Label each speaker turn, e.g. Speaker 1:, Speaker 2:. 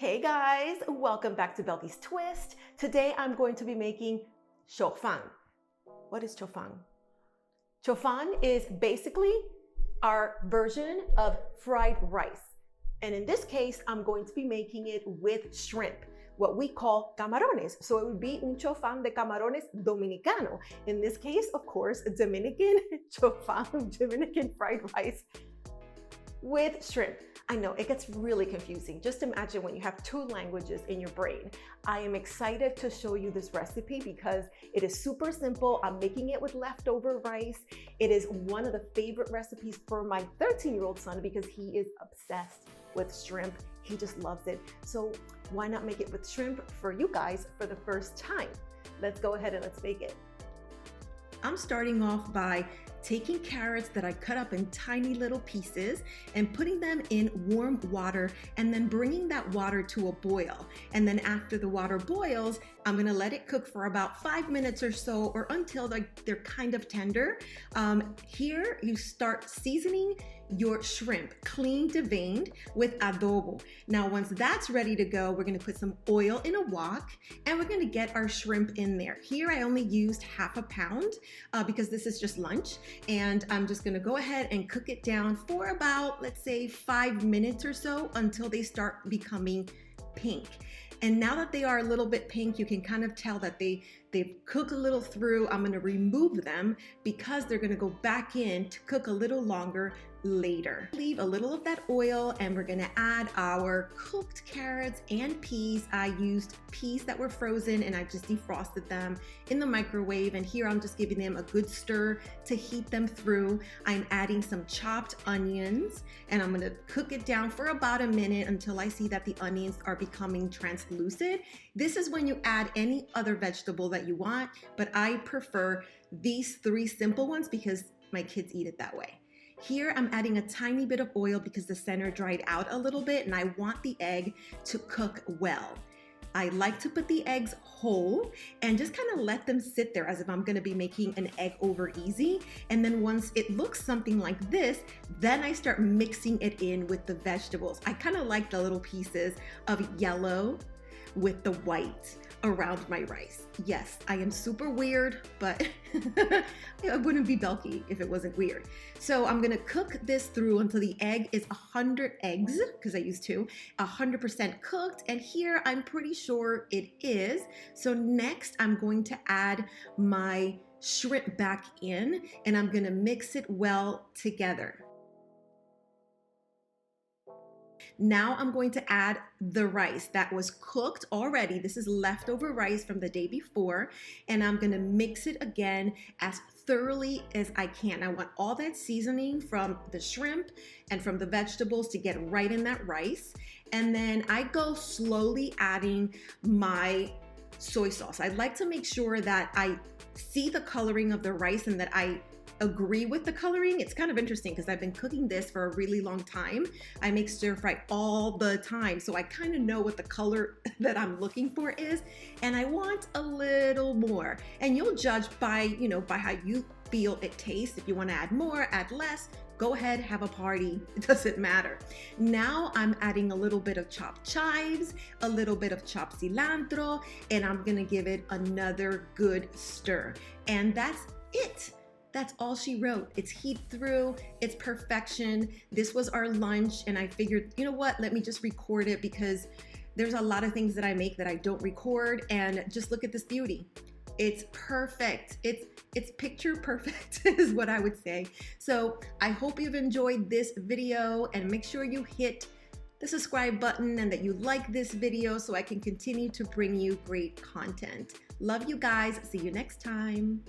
Speaker 1: Hey guys, welcome back to Belqi's Twist. Today I'm going to be making chofan. What is chofan? Chofan is basically our version of fried rice. And in this case, I'm going to be making it with shrimp, what we call camarones. So it would be un chofan de camarones dominicano. In this case, of course, Dominican chofan, Dominican fried rice with shrimp. I know it gets really confusing. Just imagine when you have two languages in your brain. I am excited to show you this recipe because it is super simple. I'm making it with leftover rice. It is one of the favorite recipes for my 13-year-old son because he is obsessed with shrimp. He just loves it. So why not make it with shrimp for you guys for the first time? Let's go ahead and let's make it. I'm starting off by taking carrots that I cut up in tiny little pieces and putting them in warm water and then bringing that water to a boil. And then after the water boils, I'm gonna let it cook for about 5 minutes or so, or until they're kind of tender. Here you start seasoning your shrimp, clean deveined, with adobo. Now, once that's ready to go, we're gonna put some oil in a wok and we're gonna get our shrimp in there. Here I only used half a pound because this is just lunch. And I'm just gonna go ahead and cook it down for about, let's say, 5 minutes or so until they start becoming pink. And now that they are a little bit pink, you can kind of tell that they've cooked a little through. I'm gonna remove them because they're gonna go back in to cook a little longer later. Leave a little of that oil and we're gonna add our cooked carrots and peas. I used peas that were frozen and I just defrosted them in the microwave, and here I'm just giving them a good stir to heat them through. I'm adding some chopped onions and I'm gonna cook it down for about a minute until I see that the onions are becoming translucent. This is when you add any other vegetable that you want, but I prefer these 3 simple ones because my kids eat it that way. Here I'm adding a tiny bit of oil because the center dried out a little bit and I want the egg to cook well. I like to put the eggs whole and just kind of let them sit there as if I'm gonna be making an egg over easy. And then once it looks something like this, then I start mixing it in with the vegetables. I kind of like the little pieces of yellow with the white around my rice. Yes, I am super weird, but I wouldn't be Belqui if it wasn't weird. So I'm gonna cook this through until the egg is 100 eggs, because I used 100% cooked, and here I'm pretty sure it is. So next I'm going to add my shrimp back in and I'm gonna mix it well together. Now I'm going to add the rice that was cooked already. This is leftover rice from the day before, and I'm gonna mix it again as thoroughly as I can. I want all that seasoning from the shrimp and from the vegetables to get right in that rice. And then I go slowly adding my soy sauce. I like to make sure that I see the coloring of the rice and that I agree with the coloring. It's kind of interesting because I've been cooking this for a really long time. I make stir fry all the time, so I kind of know what the color that I'm looking for is, and I want a little more. And you'll judge by, by how you feel it tastes. If you want to add more, add less, go ahead, have a party. It doesn't matter. Now I'm adding a little bit of chopped chives, a little bit of chopped cilantro, and I'm gonna give it another good stir. And that's it. That's all she wrote. It's heat through, it's perfection. This was our lunch, and I figured, you know what, let me just record it because there's a lot of things that I make that I don't record, and just look at this beauty. It's perfect. It's picture perfect is what I would say. So I hope you've enjoyed this video, and make sure you hit the subscribe button and that you like this video so I can continue to bring you great content. Love you guys. See you next time.